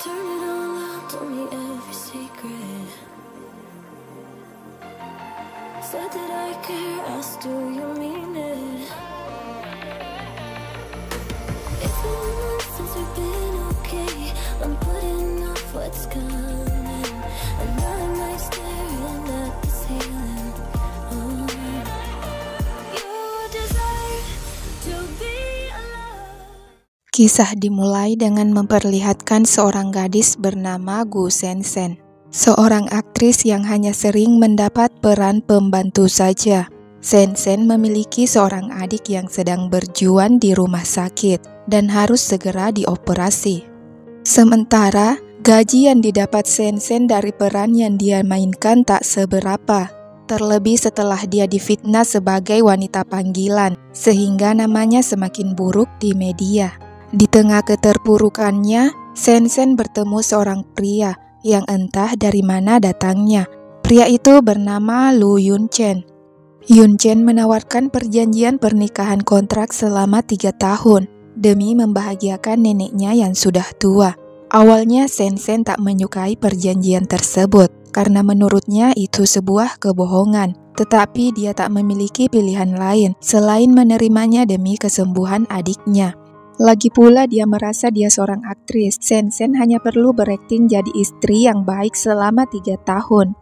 Turn it all out, told me every secret. Said that I care, asked do you mean it? It's been a month since we've been okay. I'm putting off what's coming. Another night staring at the ceiling. Oh. You deserve to be alive. Kisah dimulai dengan memperlihatkan seorang gadis bernama Gu Sensen. Seorang aktris yang hanya sering mendapat peran pembantu saja. Sensen memiliki seorang adik yang sedang berjuang di rumah sakit dan harus segera dioperasi. Sementara, gaji yang didapat Sensen dari peran yang dia mainkan tak seberapa. Terlebih setelah dia difitnah sebagai wanita panggilan, sehingga namanya semakin buruk di media. Di tengah keterpurukannya, Sensen bertemu seorang pria yang entah dari mana datangnya. Pria itu bernama Lu Yunchen. Yunchen menawarkan perjanjian pernikahan kontrak selama 3 tahun demi membahagiakan neneknya yang sudah tua. Awalnya Sensen tak menyukai perjanjian tersebut karena menurutnya itu sebuah kebohongan. Tetapi dia tak memiliki pilihan lain selain menerimanya demi kesembuhan adiknya. Lagi pula dia merasa dia seorang aktris. Sensen hanya perlu berakting jadi istri yang baik selama 3 tahun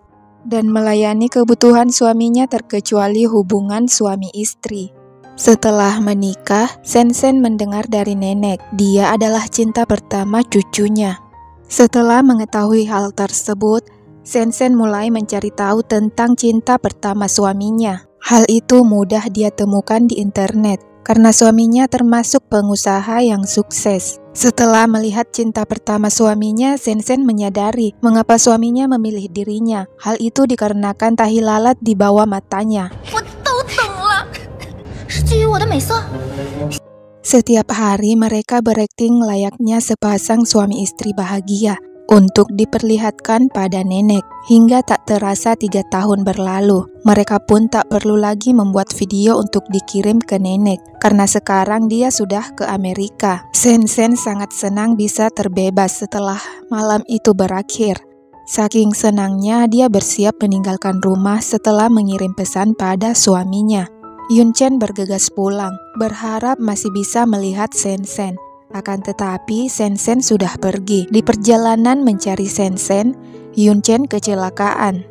dan melayani kebutuhan suaminya terkecuali hubungan suami istri. Setelah menikah, Sensen mendengar dari nenek dia adalah cinta pertama cucunya. Setelah mengetahui hal tersebut, Sensen mulai mencari tahu tentang cinta pertama suaminya. Hal itu mudah dia temukan di internet karena suaminya termasuk pengusaha yang sukses. Setelah melihat cinta pertama suaminya, Sensen menyadari mengapa suaminya memilih dirinya. Hal itu dikarenakan tahi lalat di bawah matanya. Setiap hari mereka berakting layaknya sepasang suami istri bahagia untuk diperlihatkan pada nenek. Hingga tak terasa 3 tahun berlalu, mereka pun tak perlu lagi membuat video untuk dikirim ke nenek karena sekarang dia sudah ke Amerika. Sensen sangat senang bisa terbebas setelah malam itu berakhir. Saking senangnya dia bersiap meninggalkan rumah setelah mengirim pesan pada suaminya. Yunchen bergegas pulang, berharap masih bisa melihat Sensen. Akan tetapi Sensen sudah pergi. Di perjalanan mencari Sensen, Yunchen kecelakaan.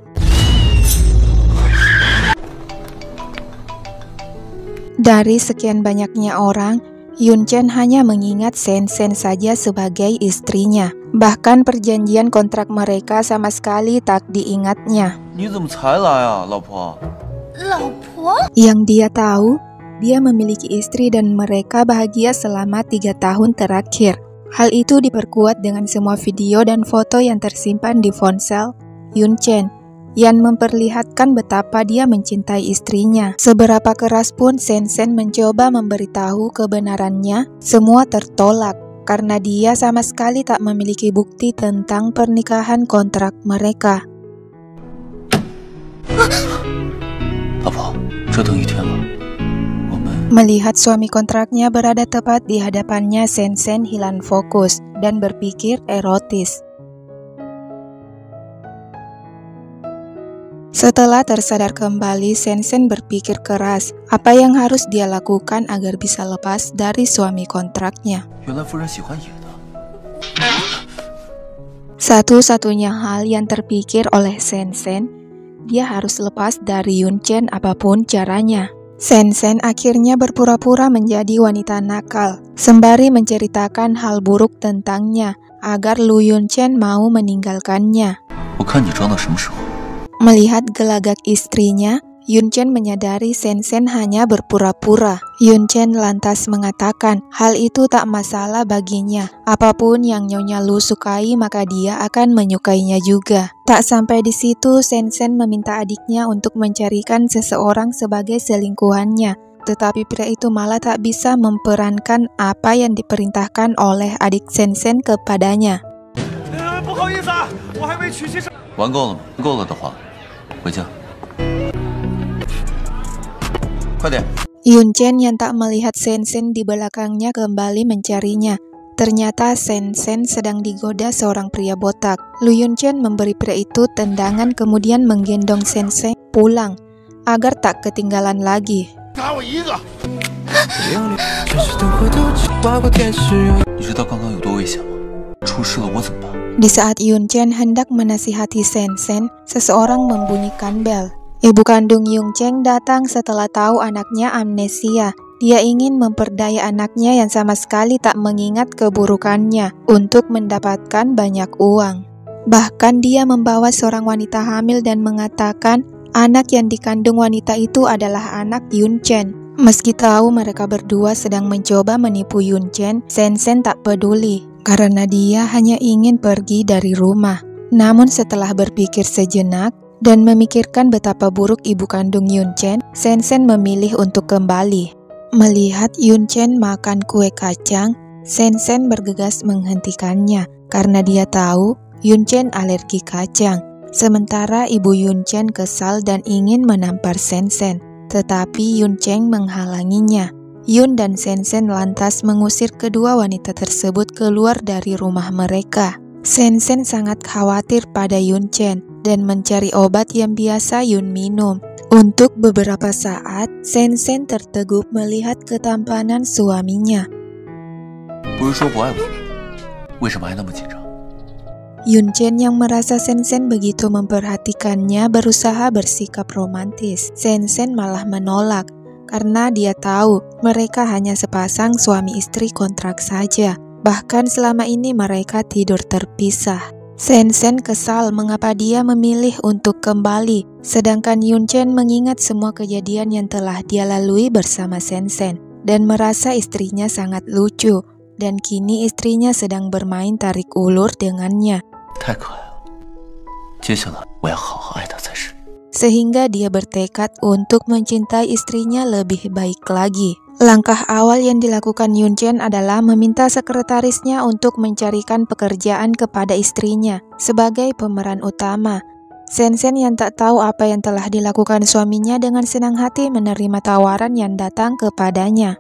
Dari sekian banyaknya orang, Yunchen hanya mengingat Sensen saja sebagai istrinya. Bahkan perjanjian kontrak mereka sama sekali tak diingatnya. Yang dia tahu, dia memiliki istri dan mereka bahagia selama 3 tahun terakhir. Hal itu diperkuat dengan semua video dan foto yang tersimpan di ponsel Yunchen yang memperlihatkan betapa dia mencintai istrinya. Seberapa keras pun Sensen mencoba memberitahu kebenarannya, semua tertolak karena dia sama sekali tak memiliki bukti tentang pernikahan kontrak mereka. Melihat suami kontraknya berada tepat di hadapannya, Sensen hilang fokus dan berpikir erotis. Setelah tersadar kembali, Sensen berpikir keras apa yang harus dia lakukan agar bisa lepas dari suami kontraknya. Satu-satunya hal yang terpikir oleh Sensen, dia harus lepas dari Yunchen apapun caranya. Sensen akhirnya berpura-pura menjadi wanita nakal, sembari menceritakan hal buruk tentangnya agar Lu Yunchen mau meninggalkannya. Melihat gelagak istrinya, Yunchen menyadari Sensen hanya berpura-pura. Yunchen lantas mengatakan hal itu tak masalah baginya. Apapun yang Nyonya Lu sukai maka dia akan menyukainya juga. Tak sampai di situ, Sensen meminta adiknya untuk mencarikan seseorang sebagai selingkuhannya. Tetapi pria itu malah tak bisa memperankan apa yang diperintahkan oleh adik Sensen kepadanya. Yunchen yang tak melihat Sensen di belakangnya kembali mencarinya. Ternyata Sen-sen sedang digoda seorang pria botak. Lu Yunchen memberi pria itu tendangan kemudian menggendong Sen-sen pulang agar tak ketinggalan lagi. Di saat Yunchen hendak menasihati Sen-sen, seseorang membunyikan bel. Ibu kandung Yunchen datang setelah tahu anaknya amnesia. Dia ingin memperdaya anaknya yang sama sekali tak mengingat keburukannya untuk mendapatkan banyak uang. Bahkan dia membawa seorang wanita hamil dan mengatakan anak yang dikandung wanita itu adalah anak Yunchen. Meski tahu mereka berdua sedang mencoba menipu Yunchen, Sen-sen tak peduli karena dia hanya ingin pergi dari rumah. Namun setelah berpikir sejenak dan memikirkan betapa buruk ibu kandung Yunchen, Sen-sen memilih untuk kembali. Melihat Yunchen makan kue kacang, Sen-sen bergegas menghentikannya karena dia tahu Yunchen alergi kacang. Sementara ibu Yunchen kesal dan ingin menampar Sen-sen, tetapi Yunchen menghalanginya. Yun dan Sen-sen lantas mengusir kedua wanita tersebut keluar dari rumah mereka. Sen-sen sangat khawatir pada Yunchen dan mencari obat yang biasa Yun minum. Untuk beberapa saat, Sen-sen tertegun melihat ketampanan suaminya. Yunchen yang merasa Sen-sen begitu memperhatikannya berusaha bersikap romantis. Sen-sen malah menolak karena dia tahu mereka hanya sepasang suami istri kontrak saja. Bahkan selama ini mereka tidur terpisah. Sen-sen kesal mengapa dia memilih untuk kembali, sedangkan Yunchen mengingat semua kejadian yang telah dia lalui bersama Sen-sen dan merasa istrinya sangat lucu, dan kini istrinya sedang bermain tarik ulur dengannya. Sehingga dia bertekad untuk mencintai istrinya lebih baik lagi. Langkah awal yang dilakukan Yunchen adalah meminta sekretarisnya untuk mencarikan pekerjaan kepada istrinya sebagai pemeran utama. Sen-sen yang tak tahu apa yang telah dilakukan suaminya dengan senang hati menerima tawaran yang datang kepadanya.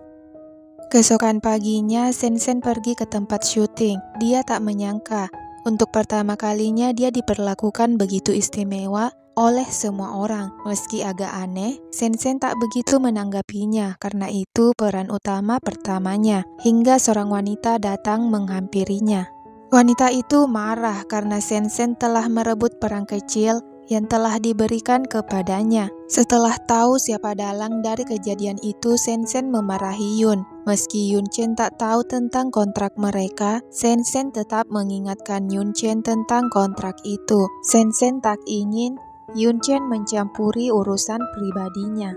Keesokan paginya, Sen-sen pergi ke tempat syuting. Dia tak menyangka, untuk pertama kalinya dia diperlakukan begitu istimewa oleh semua orang. Meski agak aneh, Sen-sen tak begitu menanggapinya karena itu peran utama pertamanya, hingga seorang wanita datang menghampirinya. Wanita itu marah karena Sen-sen telah merebut peran kecil yang telah diberikan kepadanya. Setelah tahu siapa dalang dari kejadian itu, Sen-sen memarahi Yun. Meski Yunchen tak tahu tentang kontrak mereka, Sen-sen tetap mengingatkan Yunchen tentang kontrak itu. Sen-sen tak ingin Yunchen mencampuri urusan pribadinya.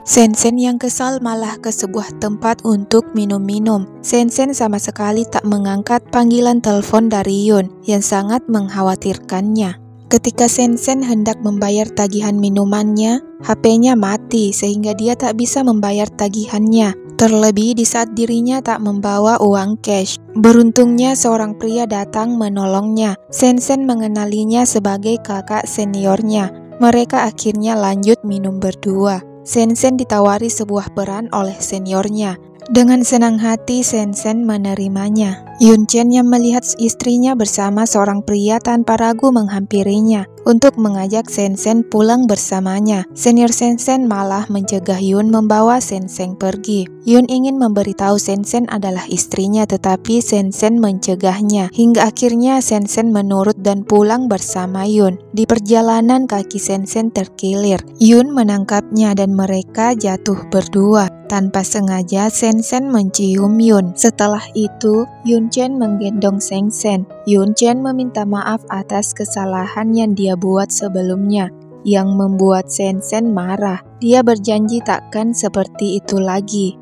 Sen-sen yang kesal malah ke sebuah tempat untuk minum-minum. Sen-sen sama sekali tak mengangkat panggilan telepon dari Yun yang sangat mengkhawatirkannya. Ketika Sen-sen hendak membayar tagihan minumannya, HP-nya mati sehingga dia tak bisa membayar tagihannya. Terlebih di saat dirinya tak membawa uang cash. Beruntungnya seorang pria datang menolongnya. Sen-sen mengenalinya sebagai kakak seniornya. Mereka akhirnya lanjut minum berdua. Sen-sen ditawari sebuah peran oleh seniornya. Dengan senang hati Sen-sen menerimanya. Yunchen yang melihat istrinya bersama seorang pria tanpa ragu menghampirinya untuk mengajak Sen-sen pulang bersamanya. Senior Sen-sen malah mencegah Yun membawa Sen-sen pergi. Yun ingin memberitahu Sen-sen adalah istrinya, tetapi Sen-sen mencegahnya. Hingga akhirnya Sen-sen menurut dan pulang bersama Yun. Di perjalanan kaki Sen-sen terkilir. Yun menangkapnya dan mereka jatuh berdua. Tanpa sengaja Sen-sen mencium Yun. Setelah itu Yunchen menggendong Sen-sen. Yunchen meminta maaf atas kesalahan yang dia buat sebelumnya, yang membuat Sen-sen marah. Dia berjanji takkan seperti itu lagi.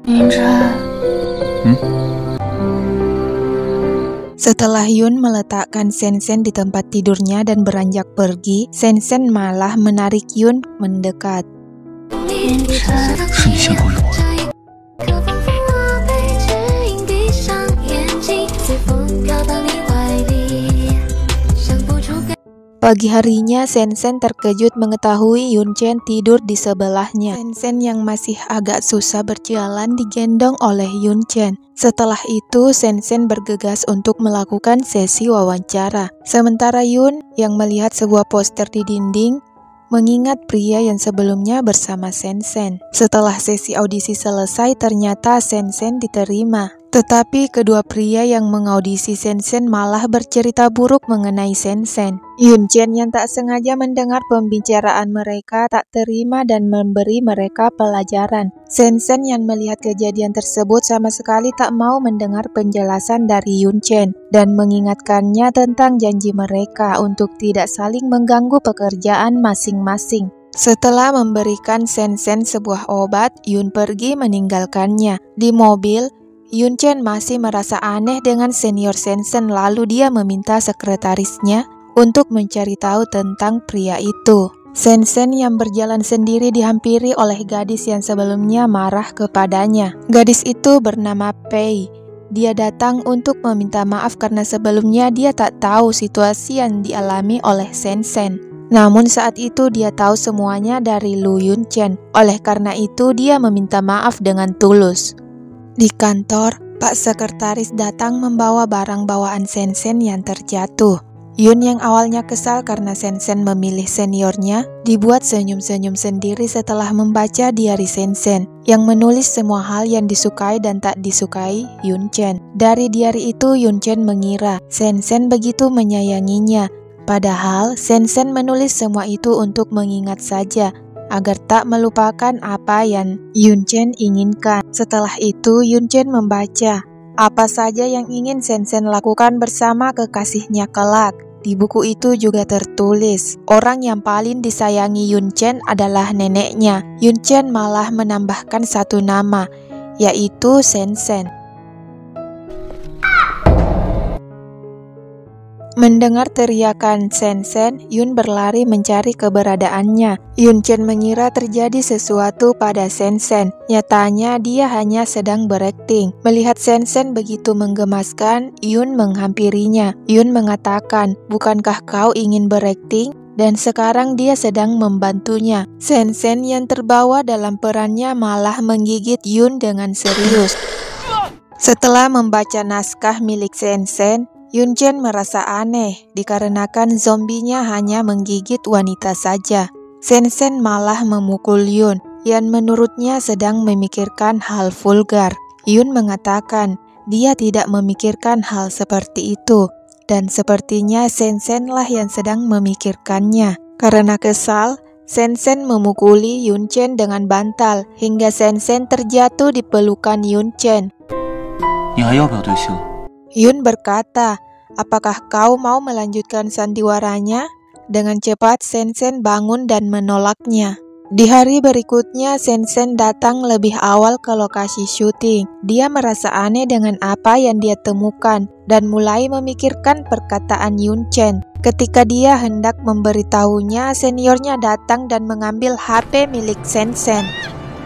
Setelah Yun meletakkan Sen-sen di tempat tidurnya dan beranjak pergi, Sen-sen malah menarik Yun mendekat. Pagi harinya, Sensen terkejut mengetahui Yunchen tidur di sebelahnya. Sensen yang masih agak susah berjalan digendong oleh Yunchen. Setelah itu, Sensen bergegas untuk melakukan sesi wawancara. Sementara Yun yang melihat sebuah poster di dinding, mengingat pria yang sebelumnya bersama Sensen. Setelah sesi audisi selesai, ternyata Sensen diterima. Tetapi kedua pria yang mengaudisi Sensen malah bercerita buruk mengenai Sensen. Yunchen yang tak sengaja mendengar pembicaraan mereka tak terima dan memberi mereka pelajaran. Sensen yang melihat kejadian tersebut sama sekali tak mau mendengar penjelasan dari Yunchen dan mengingatkannya tentang janji mereka untuk tidak saling mengganggu pekerjaan masing-masing. Setelah memberikan Sensen sebuah obat, Yun pergi meninggalkannya. Di mobil, Yunchen masih merasa aneh dengan senior Sensen, lalu dia meminta sekretarisnya untuk mencari tahu tentang pria itu. Sensen yang berjalan sendiri dihampiri oleh gadis yang sebelumnya marah kepadanya. Gadis itu bernama Pei. Dia datang untuk meminta maaf karena sebelumnya dia tak tahu situasi yang dialami oleh Sensen. Namun saat itu dia tahu semuanya dari Lu Yunchen. Oleh karena itu dia meminta maaf dengan tulus. Di kantor, Pak Sekretaris datang membawa barang bawaan Sensen yang terjatuh. Yun yang awalnya kesal karena Sensen memilih seniornya, dibuat senyum-senyum sendiri setelah membaca diari Sensen yang menulis semua hal yang disukai dan tak disukai Yunchen. Dari diari itu Yunchen mengira Sensen begitu menyayanginya, padahal Sensen menulis semua itu untuk mengingat saja, agar tak melupakan apa yang Yunchen inginkan. Setelah itu, Yunchen membaca apa saja yang ingin Sensen lakukan bersama kekasihnya kelak. Di buku itu juga tertulis, orang yang paling disayangi Yunchen adalah neneknya. Yunchen malah menambahkan satu nama, yaitu Sensen. Mendengar teriakan Sensen, Yun berlari mencari keberadaannya. Yunchen mengira terjadi sesuatu pada Sensen. Nyatanya dia hanya sedang berakting. Melihat Sensen begitu menggemaskan, Yun menghampirinya. Yun mengatakan, "Bukankah kau ingin berakting?" Dan sekarang dia sedang membantunya. Sensen yang terbawa dalam perannya malah menggigit Yun dengan serius. Setelah membaca naskah milik Sensen, Yunchen merasa aneh dikarenakan zombinya hanya menggigit wanita saja. Sensen malah memukul Yun yang menurutnya sedang memikirkan hal vulgar. Yun mengatakan dia tidak memikirkan hal seperti itu dan sepertinya Sensenlah yang sedang memikirkannya. Karena kesal, Sensen memukuli Yunchen dengan bantal hingga Sensen terjatuh di pelukan Yunchen. Yun berkata, "Apakah kau mau melanjutkan sandiwaranya?" Dengan cepat Sensen bangun dan menolaknya. Di hari berikutnya Sensen datang lebih awal ke lokasi syuting. Dia merasa aneh dengan apa yang dia temukan dan mulai memikirkan perkataan Yunchen. Ketika dia hendak memberitahunya, seniornya datang dan mengambil HP milik Sensen.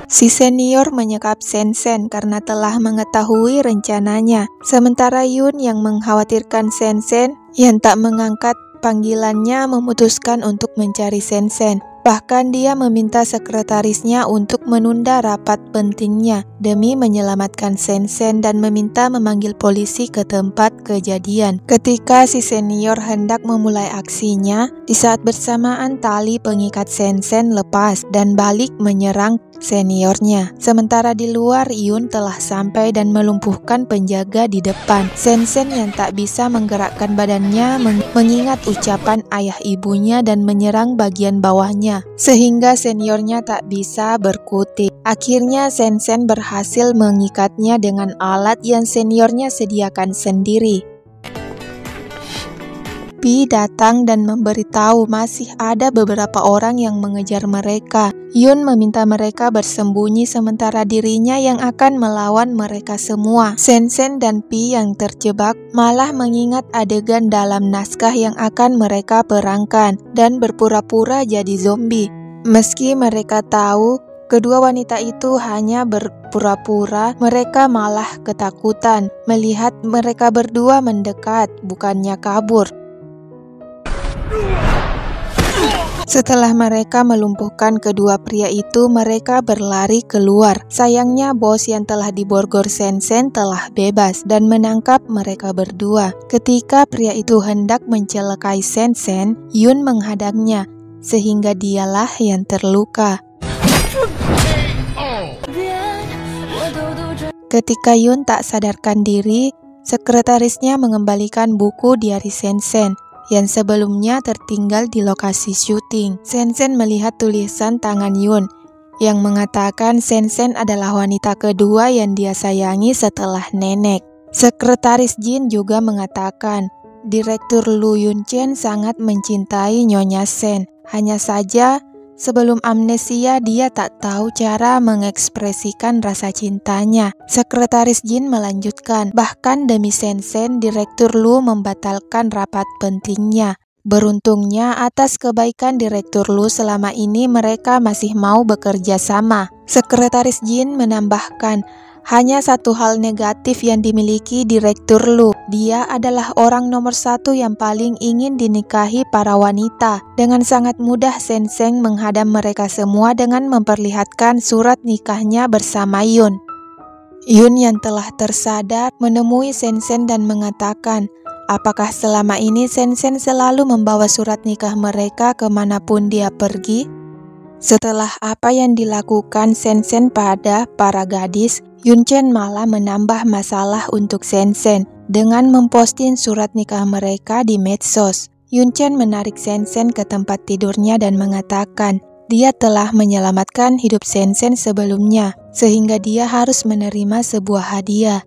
Si senior menyekap Sensen karena telah mengetahui rencananya. Sementara Yun yang mengkhawatirkan Sensen yang tak mengangkat panggilannya memutuskan untuk mencari Sensen. Bahkan dia meminta sekretarisnya untuk menunda rapat pentingnya demi menyelamatkan Sensen dan meminta memanggil polisi ke tempat kejadian. Ketika si senior hendak memulai aksinya, di saat bersamaan tali pengikat Sensen lepas dan balik menyerang seniornya. Sementara di luar, Yun telah sampai dan melumpuhkan penjaga di depan. Sensen yang tak bisa menggerakkan badannya mengingat ucapan ayah ibunya dan menyerang bagian bawahnya, sehingga seniornya tak bisa berkutik. Akhirnya Sensen berhasil mengikatnya dengan alat yang seniornya sediakan sendiri. Pi datang dan memberitahu masih ada beberapa orang yang mengejar mereka. Yun meminta mereka bersembunyi sementara dirinya yang akan melawan mereka semua. Sensen dan Pi yang terjebak malah mengingat adegan dalam naskah yang akan mereka perangkan dan berpura-pura jadi zombie. Meski mereka tahu kedua wanita itu hanya berpura-pura, mereka malah ketakutan melihat mereka berdua mendekat, bukannya kabur. Setelah mereka melumpuhkan kedua pria itu, mereka berlari keluar. Sayangnya bos yang telah diborgol Sensen telah bebas dan menangkap mereka berdua. Ketika pria itu hendak mencelakai Sensen, Yun menghadangnya, sehingga dialah yang terluka. Ketika Yun tak sadarkan diri, sekretarisnya mengembalikan buku diari Sensen yang sebelumnya tertinggal di lokasi syuting. Sensen melihat tulisan tangan Yun yang mengatakan Sensen adalah wanita kedua yang dia sayangi setelah nenek. Sekretaris Jin juga mengatakan Direktur Lu Yun-chen sangat mencintai Nyonya Sen. Hanya saja sebelum amnesia dia tak tahu cara mengekspresikan rasa cintanya. Sekretaris Jin melanjutkan, bahkan demi Sensen, Direktur Lu membatalkan rapat pentingnya. Beruntungnya atas kebaikan Direktur Lu selama ini mereka masih mau bekerja sama. Sekretaris Jin menambahkan, hanya satu hal negatif yang dimiliki Direktur Lu. Dia adalah orang nomor satu yang paling ingin dinikahi para wanita. Dengan sangat mudah Sensen menghadang mereka semua dengan memperlihatkan surat nikahnya bersama Yun. Yun yang telah tersadar menemui Sensen dan mengatakan, apakah selama ini Sensen selalu membawa surat nikah mereka kemanapun dia pergi? Setelah apa yang dilakukan Sensen pada para gadis, Yun-chen malah menambah masalah untuk Sensen dengan memposting surat nikah mereka di medsos. Yun-chen menarik Sensen ke tempat tidurnya dan mengatakan dia telah menyelamatkan hidup Sensen sebelumnya, sehingga dia harus menerima sebuah hadiah.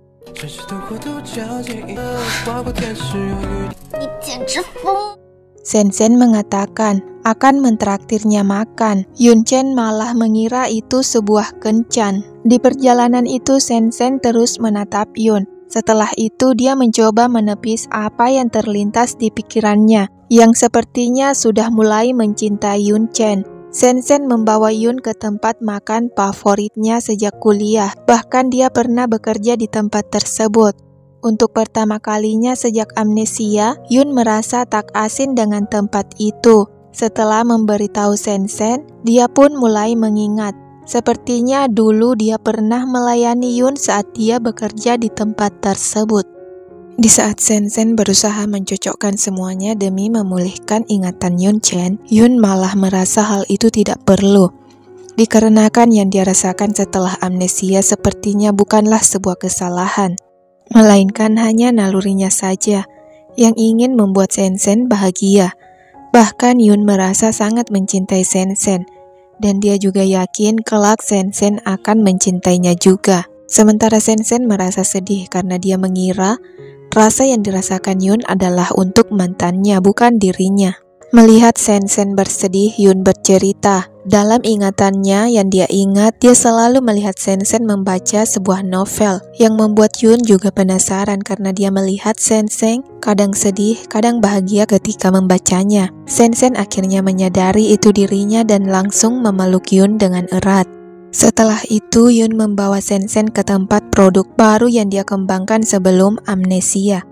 Sensen mengatakan akan mentraktirnya makan. Yun-chen malah mengira itu sebuah kencan. Di perjalanan itu Sensen terus menatap Yun. Setelah itu dia mencoba menepis apa yang terlintas di pikirannya, yang sepertinya sudah mulai mencintai Yun-chen. Sensen membawa Yun ke tempat makan favoritnya sejak kuliah. Bahkan dia pernah bekerja di tempat tersebut. Untuk pertama kalinya sejak amnesia, Yun merasa tak asing dengan tempat itu. Setelah memberitahu Sensen, dia pun mulai mengingat. Sepertinya dulu dia pernah melayani Yun saat dia bekerja di tempat tersebut. Di saat Sensen berusaha mencocokkan semuanya demi memulihkan ingatan Yun-chen, Yun malah merasa hal itu tidak perlu. Dikarenakan yang dia rasakan setelah amnesia sepertinya bukanlah sebuah kesalahan, melainkan hanya nalurinya saja yang ingin membuat Sensen bahagia. Bahkan Yun merasa sangat mencintai Sensen, dan dia juga yakin kelak Sensen akan mencintainya juga. Sementara Sensen merasa sedih karena dia mengira rasa yang dirasakan Yun adalah untuk mantannya, bukan dirinya. Melihat Sensen bersedih, Yun bercerita. Dalam ingatannya yang dia ingat, dia selalu melihat Sensen membaca sebuah novel yang membuat Yun juga penasaran karena dia melihat Sensen kadang sedih, kadang bahagia ketika membacanya. Sensen akhirnya menyadari itu dirinya dan langsung memeluk Yun dengan erat. Setelah itu, Yun membawa Sensen ke tempat produk baru yang dia kembangkan sebelum amnesia.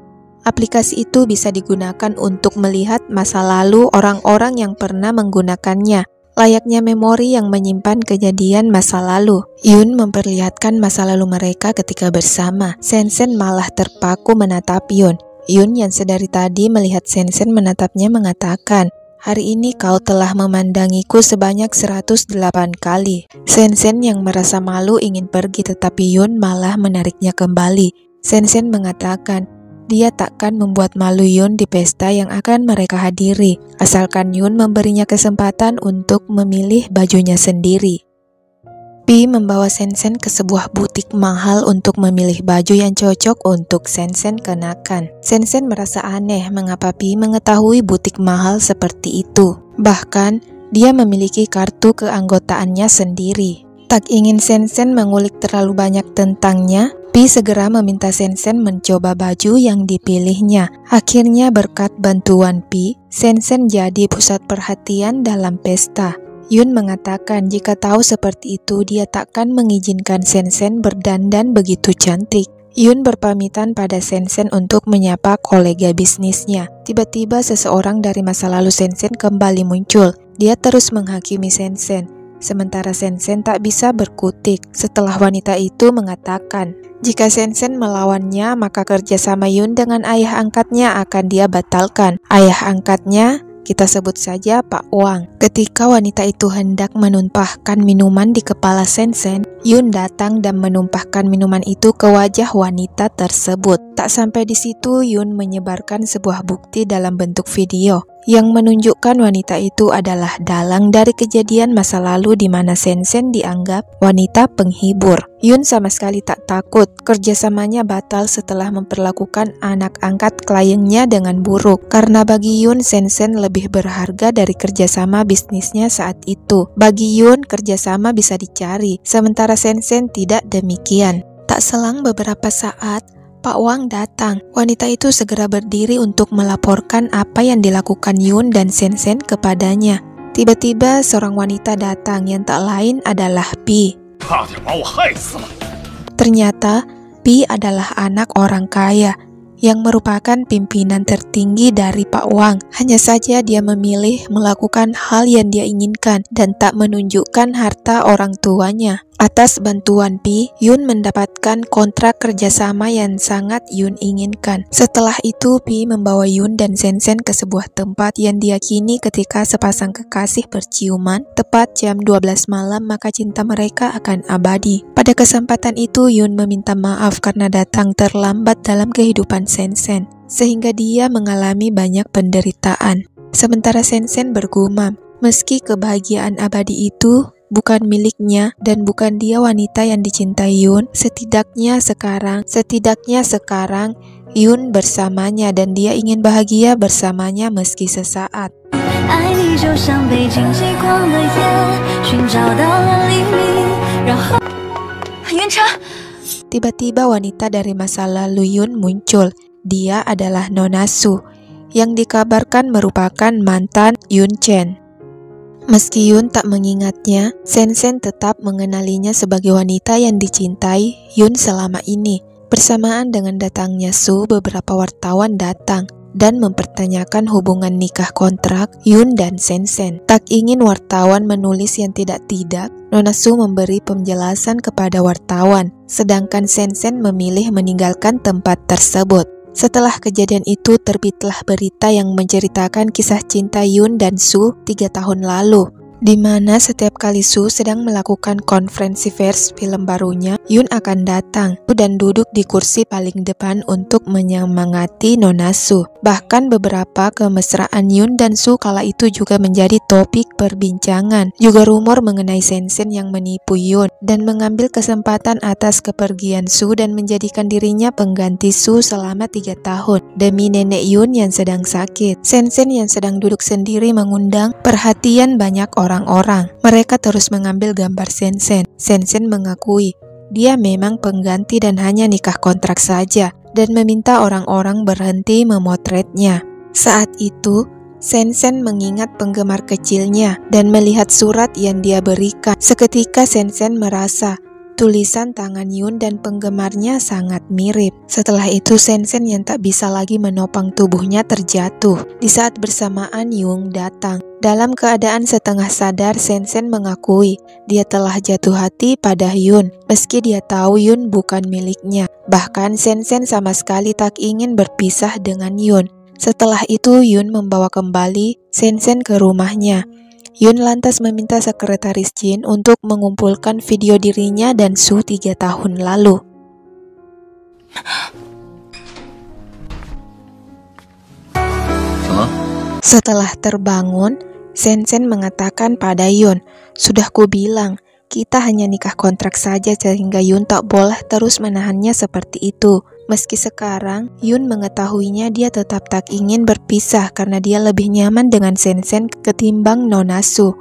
Aplikasi itu bisa digunakan untuk melihat masa lalu orang-orang yang pernah menggunakannya, layaknya memori yang menyimpan kejadian masa lalu. Yun memperlihatkan masa lalu mereka ketika bersama. Sensen malah terpaku menatap Yun. Yun yang sedari tadi melihat Sensen menatapnya mengatakan, hari ini kau telah memandangiku sebanyak 108 kali. Sensen yang merasa malu ingin pergi tetapi Yun malah menariknya kembali. Sensen mengatakan, dia takkan membuat malu Yun di pesta yang akan mereka hadiri, asalkan Yun memberinya kesempatan untuk memilih bajunya sendiri. Pi membawa Sensen ke sebuah butik mahal untuk memilih baju yang cocok untuk Sensen kenakan. Sensen merasa aneh mengapa Pi mengetahui butik mahal seperti itu. Bahkan, dia memiliki kartu keanggotaannya sendiri. Tak ingin Sensen mengulik terlalu banyak tentangnya, Pi segera meminta Sensen mencoba baju yang dipilihnya. Akhirnya berkat bantuan Pi, Sensen jadi pusat perhatian dalam pesta. Yun mengatakan jika tahu seperti itu dia takkan mengizinkan Sensen berdandan begitu cantik. Yun berpamitan pada Sensen untuk menyapa kolega bisnisnya. Tiba-tiba seseorang dari masa lalu Sensen kembali muncul. Dia terus menghakimi Sensen, sementara Sensen tak bisa berkutik setelah wanita itu mengatakan, jika Sensen melawannya maka kerjasama Yun dengan ayah angkatnya akan dia batalkan. Ayah angkatnya kita sebut saja Pak Wang. Ketika wanita itu hendak menumpahkan minuman di kepala Sensen, Yun datang dan menumpahkan minuman itu ke wajah wanita tersebut. Tak sampai di situ, Yun menyebarkan sebuah bukti dalam bentuk video yang menunjukkan wanita itu adalah dalang dari kejadian masa lalu di mana Sensen dianggap wanita penghibur. Yun sama sekali tak takut. Kerjasamanya batal setelah memperlakukan anak angkat kliennya dengan buruk. Karena bagi Yun, Sensen lebih berharga dari kerjasama bisnisnya saat itu. Bagi Yun, kerjasama bisa dicari, sementara Sensen tidak demikian. Tak selang beberapa saat, Pak Wang datang. Wanita itu segera berdiri untuk melaporkan apa yang dilakukan Yun dan Sensen kepadanya. Tiba-tiba seorang wanita datang yang tak lain adalah Pi. Ternyata Pi adalah anak orang kaya yang merupakan pimpinan tertinggi dari Pak Wang. Hanya saja dia memilih melakukan hal yang dia inginkan dan tak menunjukkan harta orang tuanya. Atas bantuan Pi, Yun mendapatkan kontrak kerjasama yang sangat Yun inginkan. Setelah itu, Pi membawa Yun dan Sensen ke sebuah tempat yang diyakini ketika sepasang kekasih berciuman, tepat jam 12 malam maka cinta mereka akan abadi. Pada kesempatan itu, Yun meminta maaf karena datang terlambat dalam kehidupan Sensen, sehingga dia mengalami banyak penderitaan. Sementara Sensen bergumam, meski kebahagiaan abadi itu bukan miliknya dan bukan dia wanita yang dicintai Yun, setidaknya sekarang Yun bersamanya dan dia ingin bahagia bersamanya meski sesaat. Tiba-tiba wanita dari masa lalu Yun muncul. Dia adalah Nona Su, yang dikabarkan merupakan mantan Yun Chen. Meski Yun tak mengingatnya, Sensen tetap mengenalinya sebagai wanita yang dicintai Yun selama ini. Bersamaan dengan datangnya Su, beberapa wartawan datang dan mempertanyakan hubungan nikah kontrak Yun dan Sensen. Tak ingin wartawan menulis yang tidak-tidak, Nona Su memberi penjelasan kepada wartawan, sedangkan Sensen memilih meninggalkan tempat tersebut. Setelah kejadian itu, terbitlah berita yang menceritakan kisah cinta Yun dan Su 3 tahun lalu, di mana setiap kali Su sedang melakukan konferensi pers film barunya, Yun akan datang dan duduk di kursi paling depan untuk menyemangati Nona Su. Bahkan beberapa kemesraan Yun dan Su kala itu juga menjadi topik perbincangan. Juga rumor mengenai Sensen yang menipu Yun dan mengambil kesempatan atas kepergian Su dan menjadikan dirinya pengganti Su selama 3 tahun demi nenek Yun yang sedang sakit. Sensen yang sedang duduk sendiri mengundang perhatian banyak orang-orang. Mereka terus mengambil gambar Sensen. Sensen mengakui dia memang pengganti dan hanya nikah kontrak saja, dan meminta orang-orang berhenti memotretnya. Saat itu, Sensen mengingat penggemar kecilnya dan melihat surat yang dia berikan. Seketika Sensen merasa tulisan tangan Yun dan penggemarnya sangat mirip. Setelah itu Sensen yang tak bisa lagi menopang tubuhnya terjatuh. Di saat bersamaan Yun datang. Dalam keadaan setengah sadar, Sensen mengakui dia telah jatuh hati pada Yun, meski dia tahu Yun bukan miliknya. Bahkan Sensen sama sekali tak ingin berpisah dengan Yun. Setelah itu Yun membawa kembali Sensen ke rumahnya. Yun lantas meminta sekretaris Jin untuk mengumpulkan video dirinya dan Su 3 tahun lalu. Setelah terbangun, Sensen mengatakan pada Yun, "Sudah kubilang, kita hanya nikah kontrak saja sehingga Yun tak boleh terus menahannya seperti itu." Meski sekarang Yun mengetahuinya, dia tetap tak ingin berpisah karena dia lebih nyaman dengan Sensen ketimbang Nona Su.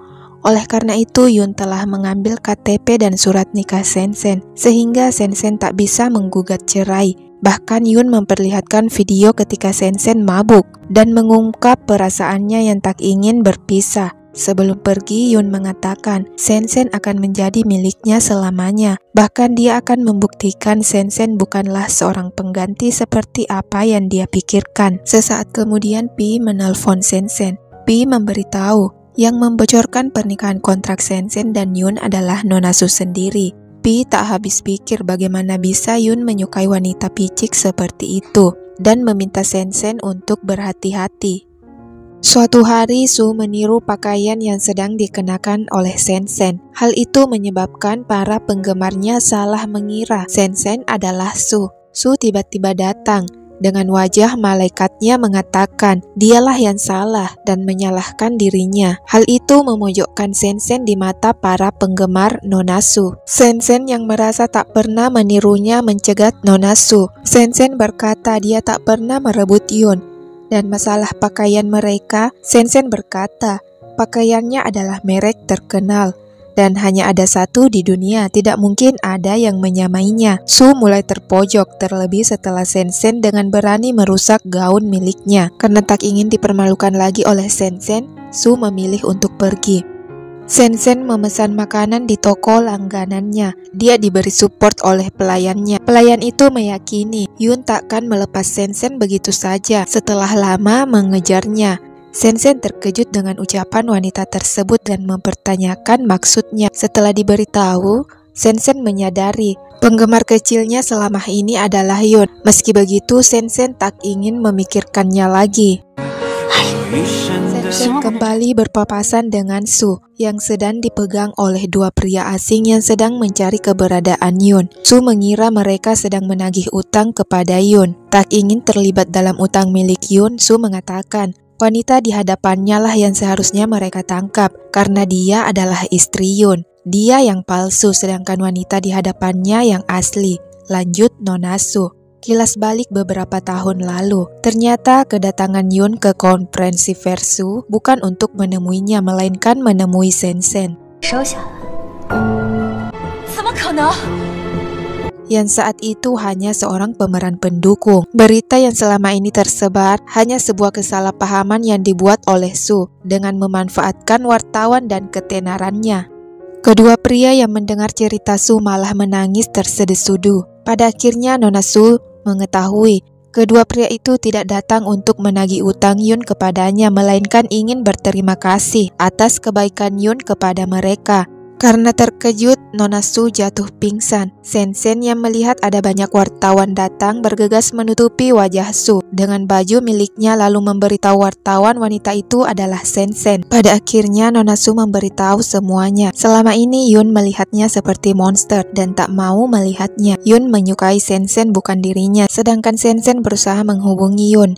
Oleh karena itu Yun telah mengambil KTP dan surat nikah Sensen, sehingga Sensen tak bisa menggugat cerai. Bahkan Yun memperlihatkan video ketika Sensen mabuk dan mengungkap perasaannya yang tak ingin berpisah. Sebelum pergi, Yun mengatakan Sensen akan menjadi miliknya selamanya. Bahkan dia akan membuktikan Sensen bukanlah seorang pengganti seperti apa yang dia pikirkan. Sesaat kemudian Pi menelpon Sensen. Pi memberitahu Yang membocorkan pernikahan kontrak Sensen dan Yun adalah Nona Su sendiri. Pi tak habis pikir bagaimana bisa Yun menyukai wanita picik seperti itu dan meminta Sensen untuk berhati-hati. Suatu hari Su meniru pakaian yang sedang dikenakan oleh Sensen. Hal itu menyebabkan para penggemarnya salah mengira Sensen adalah Su. Su tiba-tiba datang. Dengan wajah malaikatnya mengatakan dialah yang salah dan menyalahkan dirinya. Hal itu memojokkan Sensen di mata para penggemar Nona Su. Sensen yang merasa tak pernah menirunya mencegat Nona Su. Sensen berkata dia tak pernah merebut Yun. Dan masalah pakaian mereka, Sensen berkata pakaiannya adalah merek terkenal. Dan hanya ada satu di dunia, tidak mungkin ada yang menyamainya. Su mulai terpojok, terlebih setelah Sensen dengan berani merusak gaun miliknya. Karena tak ingin dipermalukan lagi oleh Sensen, Su memilih untuk pergi. Sensen memesan makanan di toko langganannya. Dia diberi support oleh pelayannya. Pelayan itu meyakini Yun takkan melepas Sensen begitu saja setelah lama mengejarnya. Sensen terkejut dengan ucapan wanita tersebut dan mempertanyakan maksudnya. Setelah diberitahu, Sensen menyadari penggemar kecilnya selama ini adalah Yun. Meski begitu, Sensen tak ingin memikirkannya lagi. Sensen kembali berpapasan dengan Su yang sedang dipegang oleh dua pria asing yang sedang mencari keberadaan Yun. Su mengira mereka sedang menagih utang kepada Yun. Tak ingin terlibat dalam utang milik Yun, Su mengatakan wanita di hadapannya lah yang seharusnya mereka tangkap karena dia adalah istri Yun. Dia yang palsu sedangkan wanita di hadapannya yang asli. Lanjut Nona Su. Kilas balik beberapa tahun lalu. Ternyata kedatangan Yun ke konferensi Versu bukan untuk menemuinya melainkan menemui Sensen. Yang saat itu hanya seorang pemeran pendukung. Berita yang selama ini tersebar hanya sebuah kesalahpahaman yang dibuat oleh Su dengan memanfaatkan wartawan dan ketenarannya. Kedua pria yang mendengar cerita Su malah menangis terseduh-seduh. Pada akhirnya Nona Su mengetahui kedua pria itu tidak datang untuk menagih utang Yun kepadanya, melainkan ingin berterima kasih atas kebaikan Yun kepada mereka. Karena terkejut, Nona Su jatuh pingsan. Sensen yang melihat ada banyak wartawan datang bergegas menutupi wajah Su dengan baju miliknya lalu memberitahu wartawan wanita itu adalah Sensen. Pada akhirnya Nona Su memberitahu semuanya. Selama ini Yun melihatnya seperti monster dan tak mau melihatnya. Yun menyukai Sensen bukan dirinya, sedangkan Sensen berusaha menghubungi Yun.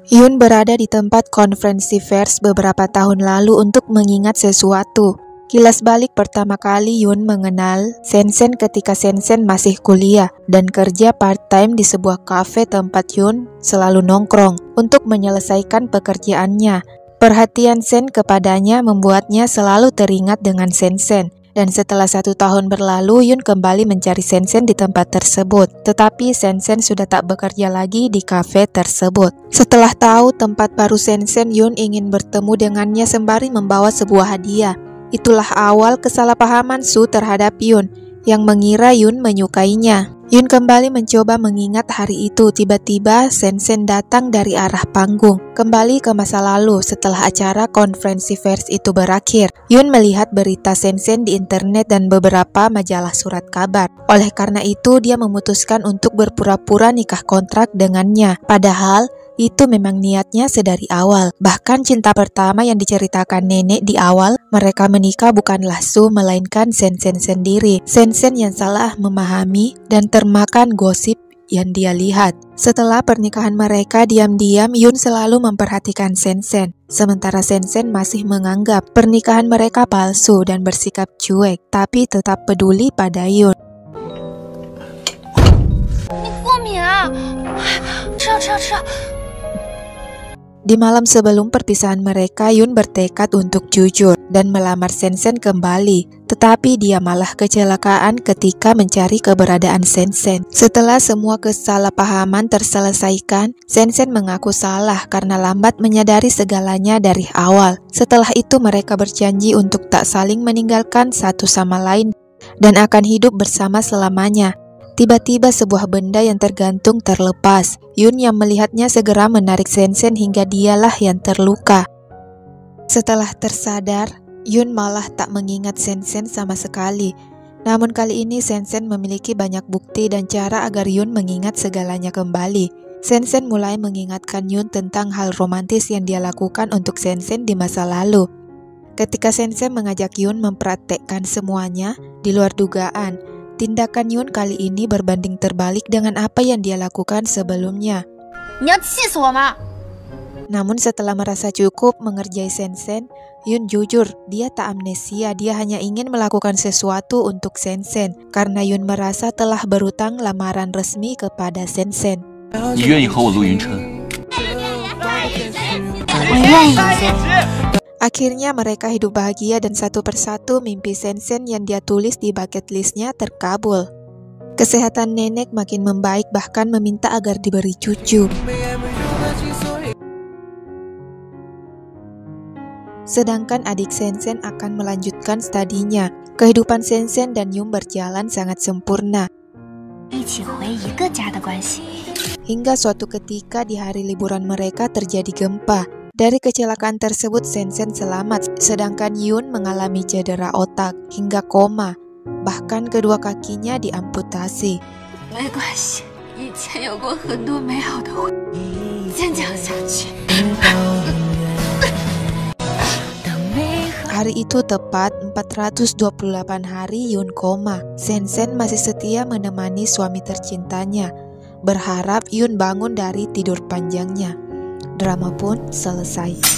Yun berada di tempat konferensi pers beberapa tahun lalu untuk mengingat sesuatu. Kilas balik pertama kali Yun mengenal Sensen ketika Sensen masih kuliah dan kerja part-time di sebuah kafe tempat Yun selalu nongkrong untuk menyelesaikan pekerjaannya. Perhatian Sen kepadanya membuatnya selalu teringat dengan Sensen. Dan setelah 1 tahun berlalu, Yun kembali mencari Sensen di tempat tersebut. Tetapi Sensen sudah tak bekerja lagi di kafe tersebut. Setelah tahu tempat baru Sensen, Yun ingin bertemu dengannya sembari membawa sebuah hadiah. Itulah awal kesalahpahaman Su terhadap Yun, yang mengira Yun menyukainya. Yun kembali mencoba mengingat hari itu. Tiba-tiba Sensen datang dari arah panggung. Kembali ke masa lalu setelah acara konferensi pers itu berakhir. Yun melihat berita Sensen di internet dan beberapa majalah surat kabar. Oleh karena itu dia memutuskan untuk berpura-pura nikah kontrak dengannya. Padahal itu memang niatnya sedari awal. Bahkan cinta pertama yang diceritakan nenek di awal mereka menikah bukanlah Su melainkan Sensen sendiri. Sensen yang salah memahami dan termakan gosip yang dia lihat. Setelah pernikahan mereka, diam-diam Yun selalu memperhatikan Sensen. Sementara Sensen masih menganggap pernikahan mereka palsu dan bersikap cuek, tapi tetap peduli pada Yun. Di malam sebelum perpisahan mereka, Yun bertekad untuk jujur dan melamar Sensen kembali. Tetapi dia malah kecelakaan ketika mencari keberadaan Sensen. Setelah semua kesalahpahaman terselesaikan, Sensen mengaku salah karena lambat menyadari segalanya dari awal. Setelah itu mereka berjanji untuk tak saling meninggalkan satu sama lain dan akan hidup bersama selamanya. Tiba-tiba sebuah benda yang tergantung terlepas. Yun yang melihatnya segera menarik Sensen hingga dialah yang terluka. Setelah tersadar, Yun malah tak mengingat Sensen sama sekali. Namun kali ini Sensen memiliki banyak bukti dan cara agar Yun mengingat segalanya kembali. Sensen mulai mengingatkan Yun tentang hal romantis yang dia lakukan untuk Sensen di masa lalu. Ketika Sensen mengajak Yun mempraktekkan semuanya, di luar dugaan, tindakan Yun kali ini berbanding terbalik dengan apa yang dia lakukan sebelumnya. Namun setelah merasa cukup mengerjai Sensen, Yun jujur, dia tak amnesia, dia hanya ingin melakukan sesuatu untuk Sensen karena Yun merasa telah berutang lamaran resmi kepada Sensen. Akhirnya mereka hidup bahagia dan satu persatu mimpi Sensen yang dia tulis di bucket listnya terkabul. Kesehatan nenek makin membaik, bahkan meminta agar diberi cucu. Sedangkan adik Sensen akan melanjutkan studinya. Kehidupan Sensen dan Yun berjalan sangat sempurna. Hingga suatu ketika di hari liburan mereka terjadi gempa. Dari kecelakaan tersebut Sensen selamat, sedangkan Yun mengalami cedera otak hingga koma. Bahkan kedua kakinya diamputasi. Hari itu tepat 428 hari Yun koma. Sensen masih setia menemani suami tercintanya, berharap Yun bangun dari tidur panjangnya. Drama pun selesai.